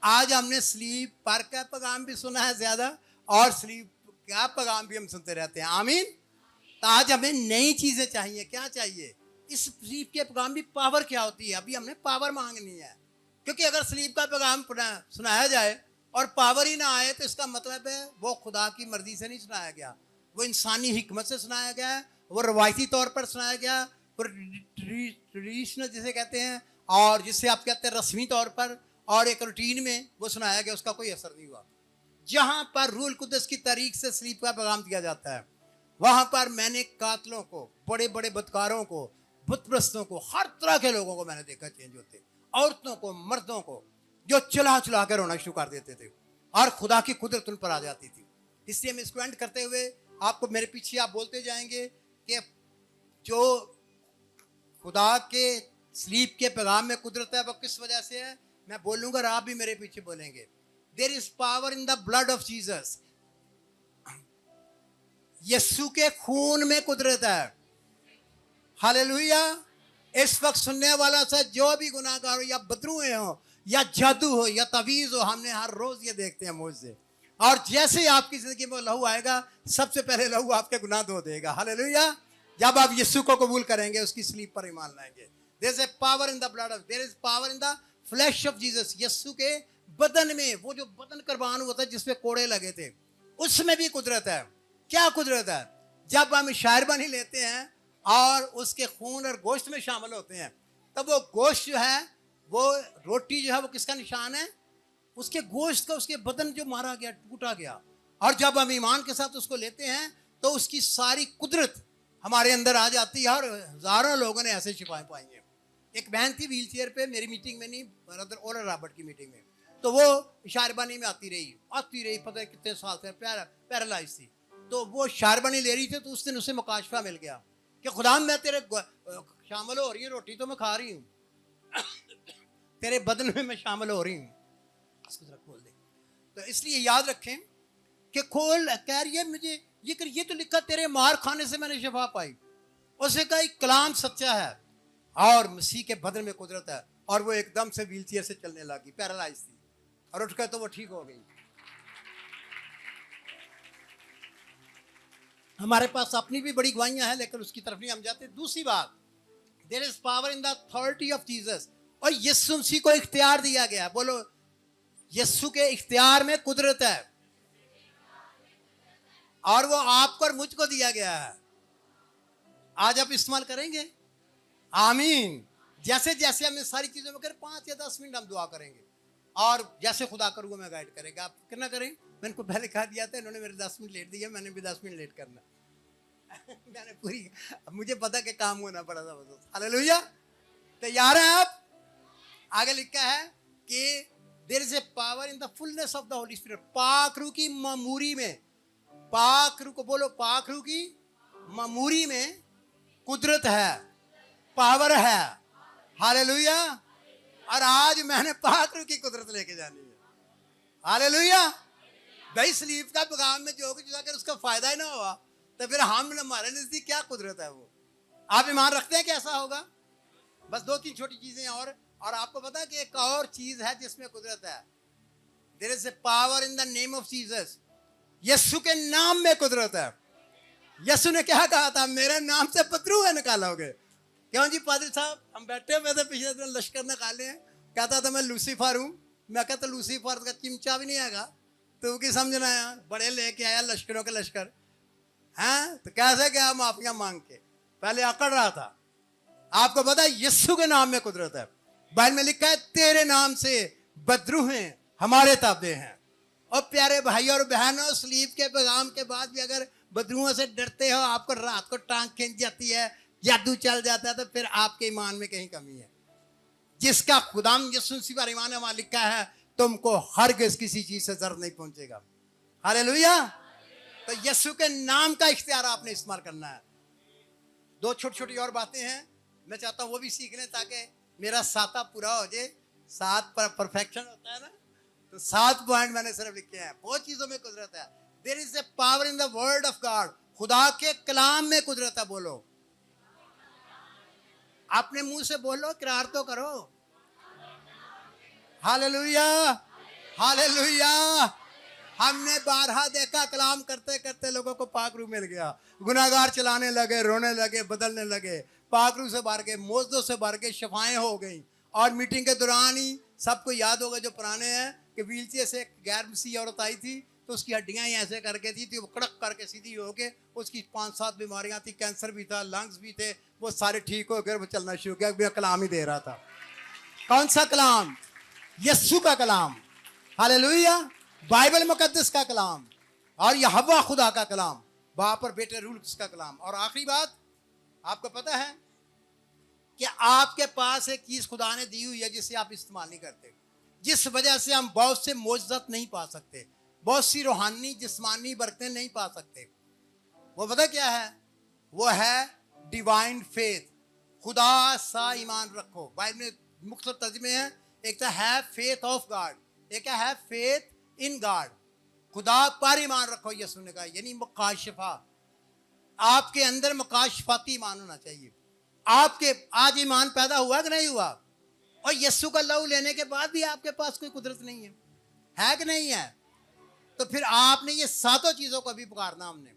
आज हमने सलीब पर का पैगाम भी सुना है ज़्यादा, और सलीब का पैगाम भी हम सुनते रहते हैं। आमीन। तो आज हमें नई चीज़ें चाहिए। क्या चाहिए? इस सलीब के पैगाम की पावर क्या होती है, अभी हमने पावर मांगनी है। क्योंकि अगर सलीब का पैगाम सुनाया जाए और पावर ही ना आए, तो इसका मतलब है वो खुदा की मर्जी से नहीं सुनाया गया, वो इंसानी हिकमत से सुनाया गया है, वो रवायती तौर पर सुनाया गया, ट्रेडिशनल जिसे कहते हैं, और जिससे आप कहते हैं रस्मी तौर पर, और एक रूटीन में वो सुनाया गया, उसका कोई असर नहीं हुआ। जहाँ पर रूल कुदस की तारीख से सलीब का पैगाम दिया जाता है, वहाँ पर मैंने कातलों को, बड़े बड़े बदकारों को, बुतप्रस्तों को, हर तरह के लोगों को मैंने देखा चेंज होते, औरतों को, मर्दों को, जो चला चला कर रोना शुरू कर देते थे, और खुदा की कुदरत उन पर आ जाती थी। इसलिए मैं इसको एंड करते हुए आपको, मेरे पीछे आप बोलते जाएंगे कि जो खुदा के सलीब के पैगाम में कुदरत है वो किस वजह से है। मैं बोलूँगा और आप भी मेरे पीछे बोलेंगे, there is power in the blood of Jesus. यीशु के खून में कुदरत है। हालेलुया। इस वक्त सुनने वाला से जो भी गुनाहगार हो, या बदरुए हो, या जादू हो, या तवीज़ हो, हमने हर रोज ये देखते हैं मुझ से, और जैसे आपकी जिंदगी में लहू आएगा, सबसे पहले लहू आपके गुनाह धो देगा। हालेलुया। जब आप यीशु को कबूल करेंगे, उसकी सलीब पर ईमान लाएंगे। There is a power in the blood of, there is power in the flesh of Jesus. यीशु के बदन में, वो जो बदन कुर्बान हुआ था जिसपे कोड़े लगे थे, उसमें भी कुदरत है। क्या कुदरत है? जब हम शायरबानी लेते हैं और उसके खून और गोश्त में शामिल होते हैं, तब वो गोश्त जो है, वो रोटी जो है, वो किसका निशान है? उसके गोश्त का, उसके बदन जो मारा गया, टूटा गया। और जब हम ईमान के साथ उसको लेते हैं, तो उसकी सारी कुदरत हमारे अंदर आ जाती है, और हजारों लोगों ने ऐसे शिफाएं पाई हैं। एक बहन थी व्हील चेयर पे, मेरी मीटिंग में नहीं, ब्रदर ओरल रॉबर्ट की मीटिंग में, तो वो शायरबानी में आती रही, पता है कितने साल से पैरालाइज थी। तो वो शायरबानी ले रही थी, तो उस दिन उसे मुकाशफा मिल गया कि खुदा, मैं तेरे शामिल हो रही हूँ, रोटी तो मैं खा रही हूँ, तेरे बदन में मैं शामिल हो रही हूँ। इसको जरा खोल दे। तो इसलिए याद रखें कि खोल कह रही है मुझे, ये तो लिखा, तेरे मार खाने से मैंने शिफा पाई। उसे कहा कलाम सच्चा है, और मसीह के बदन में कुदरत है। और वो एकदम से व्हील चेयर से चलने लगी, पैरालाइज थी, और उठकर तो वो ठीक हो गई। हमारे पास अपनी भी बड़ी गवाहियां हैं, लेकिन उसकी तरफ नहीं हम जाते। दूसरी बात, there is power in the authority of Jesus. और यीशु मसीह को इख्तियार दिया गया। बोलो, यीशु के इख्तियार में कुदरत है, और वो आपको और मुझको दिया गया है। आज आप इस्तेमाल करेंगे? आमीन। जैसे जैसे हमें सारी चीजों में करें, 5 या 10 मिनट हम दुआ करेंगे, और जैसे खुदा करूँगा मैं गाइड करेगा। आप कितना करें? मैंने इनको पहले कहा दिया था, इन्होंने मेरे 10 मिनट लेट दिया, मैंने भी 10 मिनट लेट करना। मैंने पूरी, मुझे पता कि काम होना पड़ा था बस। हालेलुया। तैयार हैं आप? आगे लिखा है कि there is a power in the fullness of the Holy Spirit. पाक रूह की मामूरी में, पाक रूह को बोलो, पाक रूह की मामूरी में कुदरत है, पावर है। हालेलुया। और आज मैंने पाक रूह की कुदरत लेके जानी है। हालेलुया। भाई स्लीप का पैगाम में जो कुछ अगर उसका फायदा ही ना हुआ तो फिर हम हमारे नजदीक क्या कुदरत है वो। आप ईमान रखते हैं कि ऐसा होगा? बस दो तीन छोटी चीजें और आपको पता है कि एक और चीज है जिसमें कुदरत है। There is a power in the name of Jesus. यीशु के नाम में कुदरत है। यीशु ने क्या कहा था? मेरे नाम से पत्थर निकालोगे। क्यों जी पादरी साहब, हम बैठे हुए थे पिछले दिन लश्कर निकाले हैं, कहता था मैं लूसीफर हूँ। मैं कहता लूसीफर का चिमचा भी नहीं आएगा तो की समझना है, बड़े लेके आया लश्करों के लश्कर हैं, तो कैसे क्या माफिया मांग के पहले अकड़ रहा था। आपको पता है यीशु के नाम में कुदरत है। बाइबल में लिखा है तेरे नाम से बदरूहें हमारे ताबे हैं। और प्यारे भाई और बहनों, स्लीप के पैगाम के बाद भी अगर बदरूहों से डरते हो, आपको रात को टांग खींच जाती है, जादू चल जाता है, तो फिर आपके ईमान में कहीं कमी है। जिसका खुदाम यीशु मसीह पर ईमान है, वहां लिखा है तुमको हरगिज़ किसी चीज से दर्द नहीं पहुंचेगा। हालेलुया। तो यीशु के नाम का इख्तियार आपने इस्तेमाल करना है। दो छोटी छोटी और बातें हैं, मैं चाहता हूं वो भी सीख लें ताकि मेरा साता पूरा हो जाए। 7 पर परफेक्शन होता है ना, तो 7 पॉइंट मैंने सिर्फ लिखे हैं। बहुत चीजों में कुदरत है। There is a power in the word of God. खुदा के कलाम में कुदरत है। बोलो, अपने मुंह से बोलो, इकरार तो करो। Hallelujah, hallelujah. हमने बारहा देखा कलाम करते करते लोगों को पाक रूह मिल गया। गुनाहगार चलाने लगे, रोने लगे, बदलने लगे, पाक रूह से भर के, मोजदों से भर के शफाएं हो गई। और मीटिंग के दौरान ही सबको याद होगा जो पुराने हैं कि व्हीलचेयर से एक गैर मसीही औरत आई थी, तो उसकी हड्डियां ही ऐसे करके थी, वो कड़क करके सीधी हो के, उसकी 5-7 बीमारियां थी, कैंसर भी था, लंग्स भी थे, वो सारे ठीक हो गए, वो चलना शुरू किया। मैं कलाम ही दे रहा था। कौन सा कलाम? यीशु का कलाम। हालेलुया। बाइबल मुकद्दस का कलाम और यहोवा खुदा का कलाम, बाप और बेटे रूल्स का कलाम। और आखिरी बात, आपको पता है कि आपके पास एक चीज खुदा ने दी हुई है जिसे आप इस्तेमाल नहीं करते, जिस वजह से हम बहुत से मोजज़त नहीं पा सकते, बहुत सी रूहानी जिस्मानी बरकतें नहीं पा सकते। वो पता क्या है? वो है डिवाइन फेथ। खुदा सा ईमान रखो। बाइबल में मुख्तलिफ तर्जुमे हैं। एक तो है फेथ ऑफ गॉड, एक है फेथ इन गॉड। खुदा पर ईमान रखो, यीशु ने कहा, यानी मुकाशफा। आपके अंदर मुकाशफाती ईमान होना चाहिए। आपके आज ईमान पैदा हुआ कि नहीं हुआ? और यीशु का लहू लेने के बाद भी आपके पास कोई कुदरत नहीं है कि नहीं है? तो फिर आपने ये 7 चीजों को भी पुकारना हमने।